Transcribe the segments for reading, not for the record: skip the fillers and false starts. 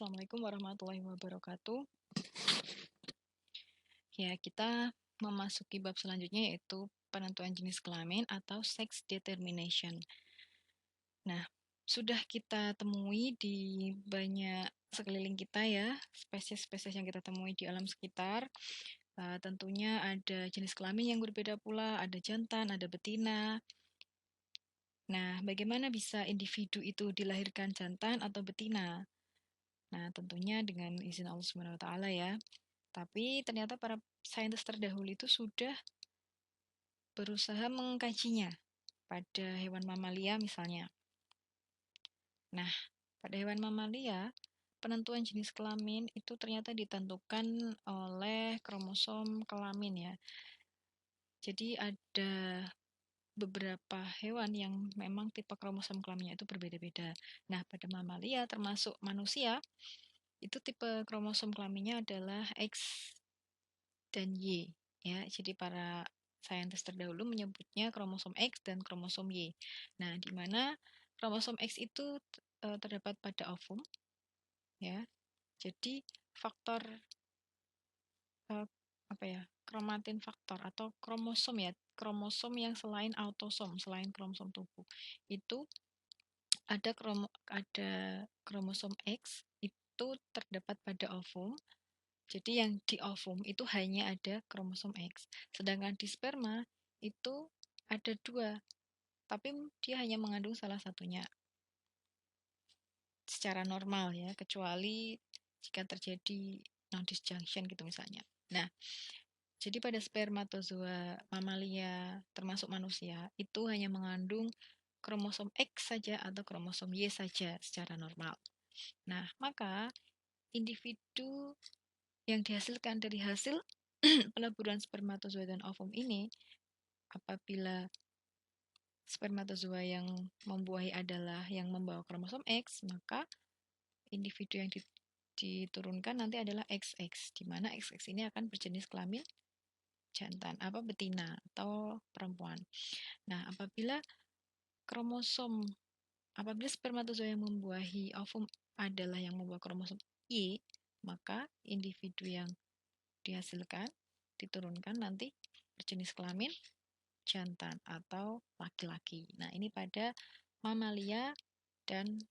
Assalamualaikum warahmatullahi wabarakatuh. Ya, kita memasuki bab selanjutnya yaitu penentuan jenis kelamin atau sex determination. Nah, sudah kita temui di banyak sekeliling kita ya, spesies-spesies yang kita temui di alam sekitar. Tentunya ada jenis kelamin yang berbeda pula, ada jantan, ada betina. Nah, bagaimana bisa individu itu dilahirkan jantan atau betina? Nah, tentunya dengan izin Allah Subhanahu wa taala ya. Tapi ternyata para saintis terdahulu itu sudah berusaha mengkajinya pada hewan mamalia misalnya. Nah, pada hewan mamalia, penentuan jenis kelamin itu ternyata ditentukan oleh kromosom kelamin ya. Jadi ada beberapa hewan yang memang tipe kromosom kelaminnya itu berbeda-beda. Nah, pada mamalia termasuk manusia, itu tipe kromosom kelaminnya adalah X dan Y ya. Jadi para saintis terdahulu menyebutnya kromosom X dan kromosom Y. Nah, di mana kromosom X itu terdapat pada ovum ya. Jadi faktor apa ya? Kromatin faktor atau kromosom ya, kromosom yang selain autosom, selain kromosom tubuh. Itu ada kromosom X itu terdapat pada ovum. Jadi yang di ovum itu hanya ada kromosom X. Sedangkan di sperma itu ada dua, tapi dia hanya mengandung salah satunya secara normal ya, kecuali jika terjadi non-disjunction gitu misalnya. Nah, jadi pada spermatozoa mamalia termasuk manusia itu hanya mengandung kromosom X saja atau kromosom Y saja secara normal. Nah, maka individu yang dihasilkan dari hasil peleburan spermatozoa dan ovum ini, apabila spermatozoa yang membuahi adalah yang membawa kromosom X, maka individu yang diturunkan nanti adalah XX, di mana XX ini akan berjenis kelamin jantan, betina atau perempuan. Nah, apabila spermatozoa yang membuahi ovum adalah yang membawa kromosom Y, maka individu yang dihasilkan, diturunkan nanti berjenis kelamin jantan atau laki-laki. Nah, ini pada mamalia dan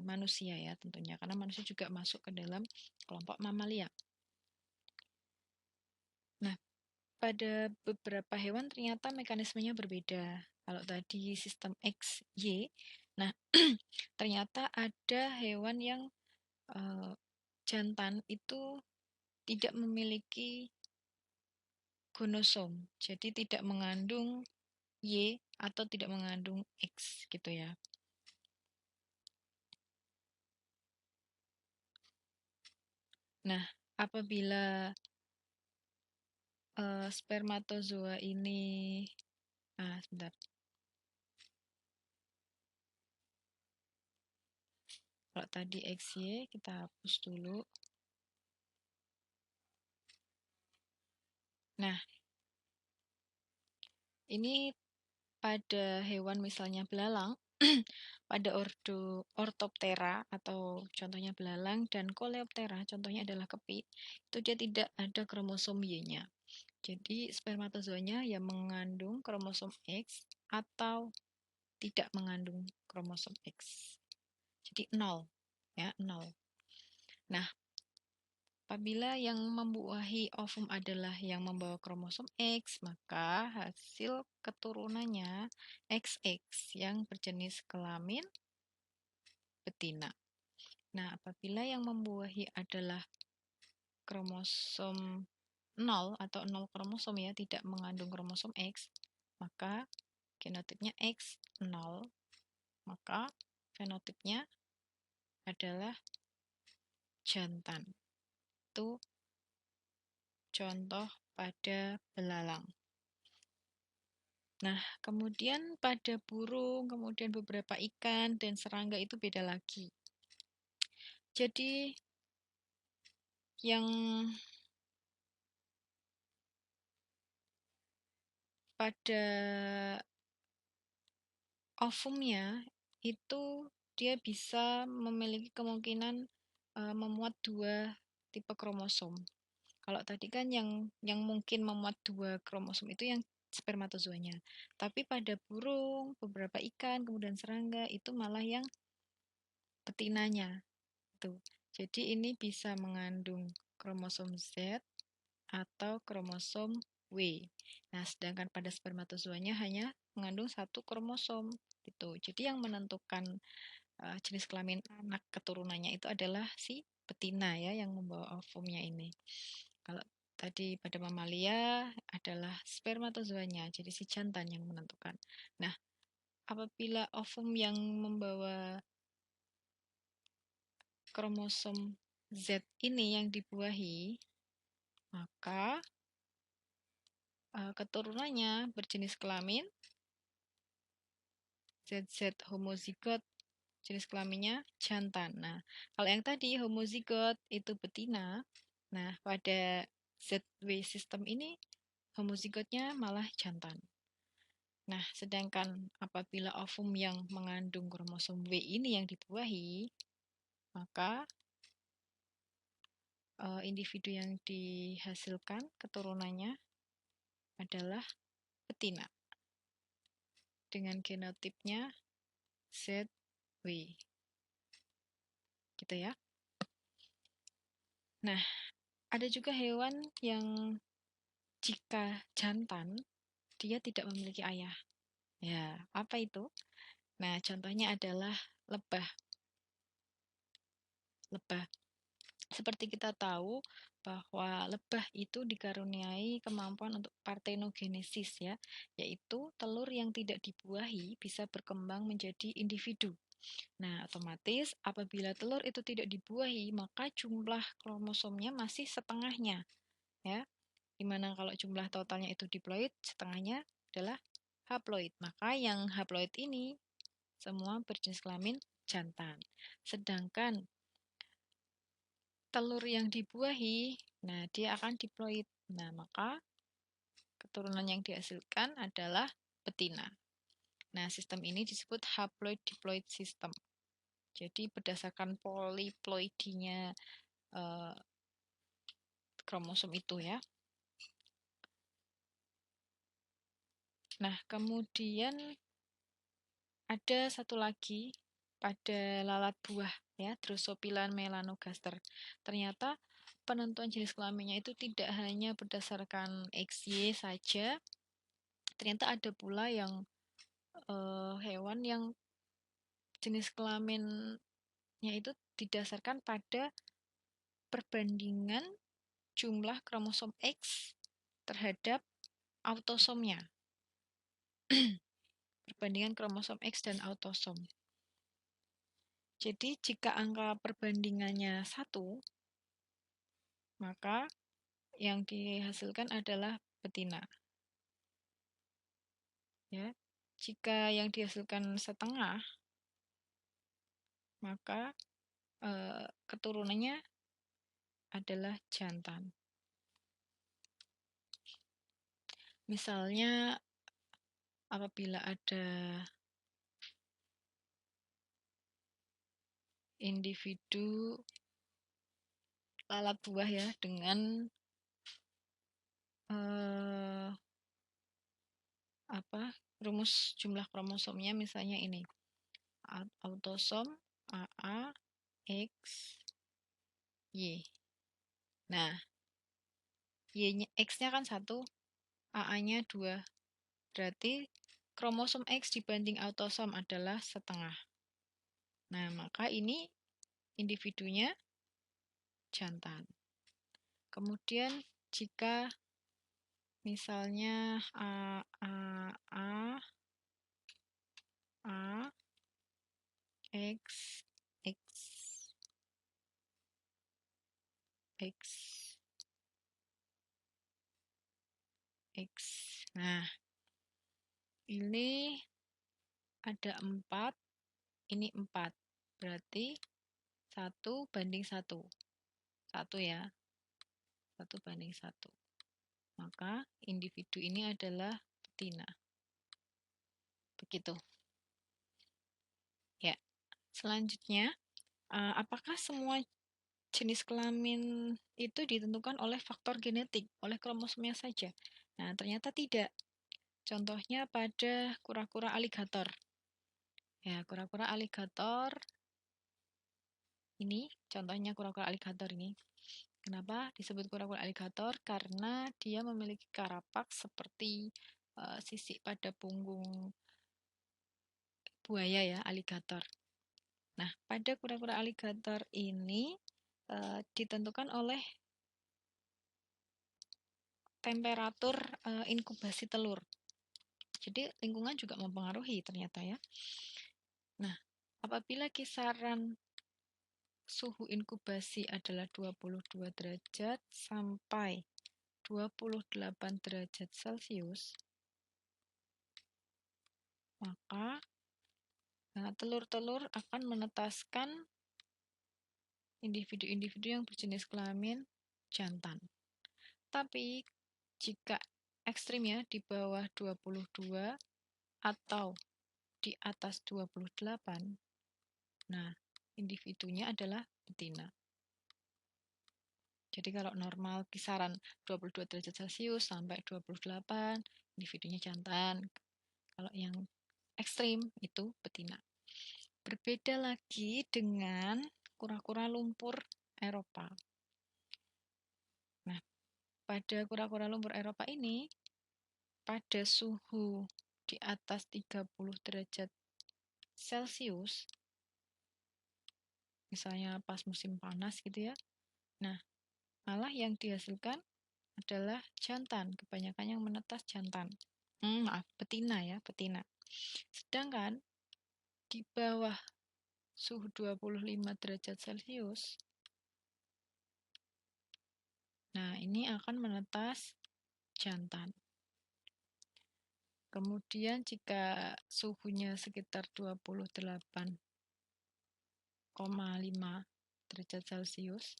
manusia ya tentunya, karena manusia juga masuk ke dalam kelompok mamalia. Nah, pada beberapa hewan ternyata mekanismenya berbeda. Kalau tadi sistem X, Y, nah ternyata ada hewan yang jantan itu tidak memiliki gonosom, jadi tidak mengandung Y atau tidak mengandung X gitu ya. Nah, apabila spermatozoa ini, sebentar. Kalau tadi XY kita hapus dulu. Nah, ini pada hewan misalnya belalang, pada Orthoptera atau contohnya belalang dan Coleoptera, contohnya adalah kepik, itu dia tidak ada kromosom Y-nya. Jadi spermatozoanya yang mengandung kromosom X atau tidak mengandung kromosom X. Jadi 0 ya, 0. Nah, apabila yang membuahi ovum adalah yang membawa kromosom X, maka hasil keturunannya XX yang berjenis kelamin betina. Nah, apabila yang membuahi adalah kromosom 0 atau 0 kromosom ya, tidak mengandung kromosom X, maka genotipnya X 0, maka fenotipnya adalah jantan. Itu contoh pada belalang. Nah, kemudian pada burung, kemudian beberapa ikan dan serangga itu beda lagi. Jadi yang pada ovumnya itu dia bisa memiliki kemungkinan memuat dua tipe kromosom. Kalau tadi kan yang mungkin memuat dua kromosom itu yang spermatozoanya. Tapi pada burung, beberapa ikan, kemudian serangga itu malah yang betinanya. Tuh. Jadi ini bisa mengandung kromosom Z atau kromosom W. Nah, sedangkan pada spermatozoanya hanya mengandung satu kromosom. Gitu. Jadi yang menentukan jenis kelamin anak keturunannya itu adalah si betina ya yang membawa ovumnya ini. Kalau tadi pada mamalia adalah spermatozoanya, jadi si jantan yang menentukan. Nah, apabila ovum yang membawa kromosom Z ini yang dibuahi, maka keturunannya berjenis kelamin ZZ homozigot, jenis kelaminnya jantan. Nah, kalau yang tadi homozigot itu betina, nah pada ZW sistem ini homozigotnya malah jantan. Nah, sedangkan apabila ovum yang mengandung kromosom W ini yang dibuahi, maka individu yang dihasilkan keturunannya adalah betina dengan genotipnya ZW. Gitu ya. Nah, ada juga hewan yang jika jantan, dia tidak memiliki ayah. Ya, apa itu? Nah, contohnya adalah lebah. Lebah. Seperti kita tahu bahwa lebah itu dikaruniai kemampuan untuk partenogenesis ya, yaitu telur yang tidak dibuahi bisa berkembang menjadi individu. Nah, otomatis apabila telur itu tidak dibuahi, maka jumlah kromosomnya masih setengahnya ya. Dimana kalau jumlah totalnya itu diploid, setengahnya adalah haploid. Maka yang haploid ini semua berjenis kelamin jantan. Sedangkan telur yang dibuahi, nah dia akan diploid. Nah, maka keturunan yang dihasilkan adalah betina. Nah, sistem ini disebut haploid-diploid system. Jadi berdasarkan poliploidinya kromosom itu ya. Nah, kemudian ada satu lagi pada lalat buah ya, Drosophila melanogaster. Ternyata penentuan jenis kelaminnya itu tidak hanya berdasarkan XY saja. Ternyata ada pula yang hewan yang jenis kelaminnya itu didasarkan pada perbandingan jumlah kromosom X terhadap autosomnya. Perbandingan kromosom X dan autosom. Jadi jika angka perbandingannya 1, maka yang dihasilkan adalah betina. Ya. Jika yang dihasilkan setengah, maka keturunannya adalah jantan. Misalnya apabila ada individu lalat buah ya dengan rumus jumlah kromosomnya misalnya ini autosom AA X Y. Nah, X-nya kan 1, AA-nya 2. Berarti kromosom X dibanding autosom adalah setengah. Nah, maka ini individunya jantan. Kemudian jika misalnya A, A, A, A, X, X, X, X. Nah, ini ada 4, ini 4. Berarti 1:1. 1 ya. 1:1. Maka individu ini adalah betina. Begitu. Ya. Selanjutnya, apakah semua jenis kelamin itu ditentukan oleh faktor genetik, oleh kromosomnya saja. Nah, ternyata tidak. Contohnya pada kura-kura aligator. Ya, kura-kura aligator ini, contohnya kura-kura aligator ini. Kenapa disebut kura-kura aligator? Karena dia memiliki karapak seperti sisik pada punggung buaya ya, aligator. Nah, pada kura-kura aligator ini ditentukan oleh temperatur inkubasi telur. Jadi lingkungan juga mempengaruhi ternyata ya. Nah, apabila kisaran suhu inkubasi adalah 22 derajat sampai 28 derajat Celcius, maka telur-telur akan menetaskan individu-individu yang berjenis kelamin jantan. Tapi jika ekstrim ya, di bawah 22 atau di atas 28, nah individunya adalah betina. Jadi kalau normal kisaran 22 derajat Celcius sampai 28, individunya jantan. Kalau yang ekstrim itu betina. Berbeda lagi dengan kura-kura lumpur Eropa. Nah, pada kura-kura lumpur Eropa ini, pada suhu di atas 30 derajat Celcius, misalnya pas musim panas gitu ya, nah malah yang dihasilkan adalah jantan, kebanyakan yang menetas jantan. Maaf, betina ya, betina. Sedangkan di bawah suhu 25 derajat Celcius, nah ini akan menetas jantan. Kemudian jika suhunya sekitar 28,5 derajat Celcius,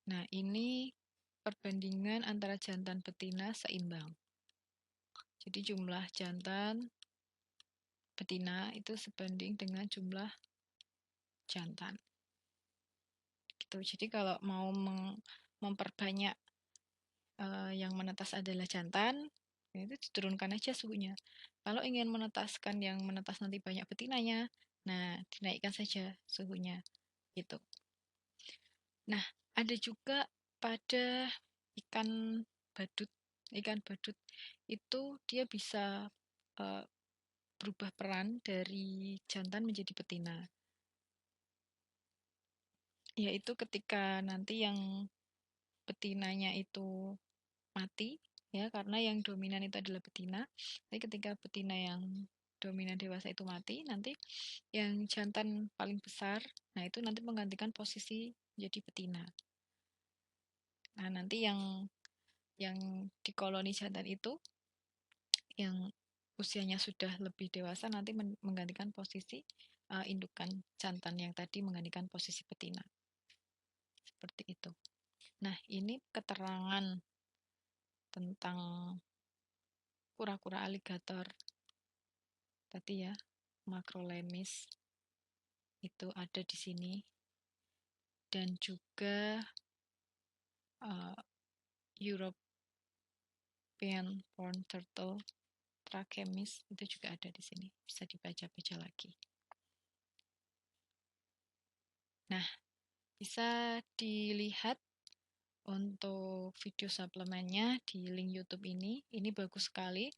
nah ini perbandingan antara jantan betina seimbang. Jadi jumlah jantan betina itu sebanding dengan jumlah jantan. Gitu. Jadi kalau mau memperbanyak yang menetas adalah jantan, ya itu diturunkan aja suhunya. Kalau ingin menetaskan yang menetas nanti banyak betinanya, nah dinaikkan saja suhunya. Gitu. Nah, ada juga pada ikan badut. Ikan badut itu dia bisa uh, berubah peran dari jantan menjadi betina. Yaitu ketika nanti yang betinanya itu mati, ya karena yang dominan itu adalah betina. Jadi ketika betina yang dominan dewasa itu mati, nanti yang jantan paling besar, nah itu nanti menggantikan posisi jadi betina. Nah, nanti yang di koloni jantan itu yang usianya sudah lebih dewasa nanti menggantikan posisi indukan jantan yang tadi menggantikan posisi betina. Seperti itu. Nah, ini keterangan tentang kura-kura aligator tadi ya, Macrolemys itu ada di sini. Dan juga European Horned Turtle Trachemys itu juga ada di sini, bisa dibaca-baca lagi. Nah, bisa dilihat untuk video suplemennya di link YouTube ini. Ini bagus sekali,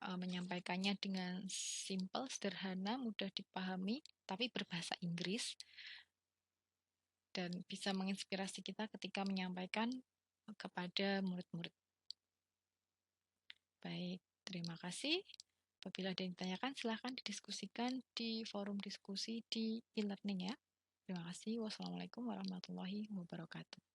menyampaikannya dengan simple, sederhana, mudah dipahami, tapi berbahasa Inggris, dan bisa menginspirasi kita ketika menyampaikan kepada murid-murid. Baik, terima kasih. Apabila ada yang ditanyakan, silahkan didiskusikan di forum diskusi di e-learning ya. Terima kasih. Wassalamualaikum warahmatullahi wabarakatuh.